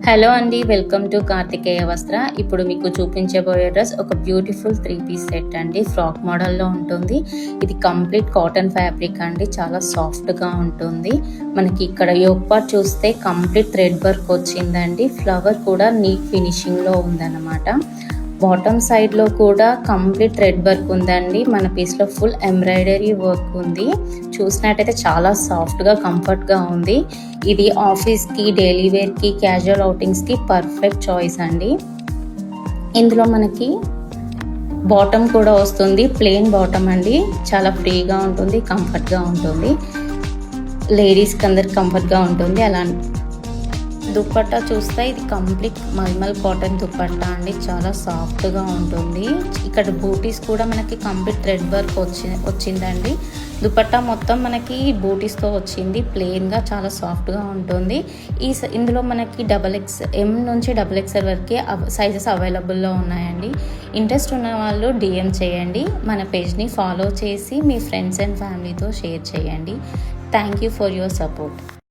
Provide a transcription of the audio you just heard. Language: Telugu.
హలో అండి, వెల్కమ్ టు కార్తికేయ వస్త్ర. ఇప్పుడు మీకు చూపించబోయే డ్రెస్ ఒక బ్యూటిఫుల్ 3 పీస్ సెట్ అండి. ఫ్రాక్ మోడల్లో ఉంటుంది. ఇది కంప్లీట్ కాటన్ ఫ్యాబ్రిక్ అండి, చాలా సాఫ్ట్గా ఉంటుంది. మనకి ఇక్కడ యోక్ పార్ట్ చూస్తే కంప్లీట్ థ్రెడ్ వర్క్ వచ్చిందండి. ఫ్లవర్ కూడా నీట్ ఫినిషింగ్లో ఉందన్నమాట. బాటమ్ సైడ్లో కూడా కంప్లీట్ థ్రెడ్ వర్క్ ఉందండి. మన పీస్లో ఫుల్ ఎంబ్రాయిడరీ వర్క్ ఉంది. చూసినట్టయితే చాలా సాఫ్ట్గా కంఫర్ట్గా ఉంది. ఇది ఆఫీస్కి, డైలీ వేర్కి, క్యాజువల్ అవుటింగ్స్కి పర్ఫెక్ట్ చాయిస్ అండి. ఇందులో మనకి బాటమ్ కూడా వస్తుంది, ప్లెయిన్ బాటమ్ అండి. చాలా ఫ్రీగా ఉంటుంది, కంఫర్ట్గా ఉంటుంది. లేడీస్కి అందరికి కంఫర్ట్గా ఉంటుంది. అలా దుప్పట్టా చూస్తే ఇది కంప్లీట్ మల్మల్ కాటన్ దుప్పట్టా అండి, చాలా సాఫ్ట్గా ఉంటుంది. ఇక్కడ బూటీస్ కూడా మనకి కంప్లీట్ థ్రెడ్ వర్క్ వచ్చిందండి. దుపట్టా మొత్తం మనకి బూటీస్తో వచ్చింది. ప్లెయిన్గా చాలా సాఫ్ట్గా ఉంటుంది. ఇందులో మనకి M నుంచి XXL వరకు సైజెస్ అవైలబుల్లో ఉన్నాయండి. ఇంట్రెస్ట్ ఉన్న వాళ్ళు DM చేయండి. మన పేజ్ని ఫాలో చేసి మీ ఫ్రెండ్స్ అండ్ ఫ్యామిలీతో షేర్ చేయండి. Thank you for your support.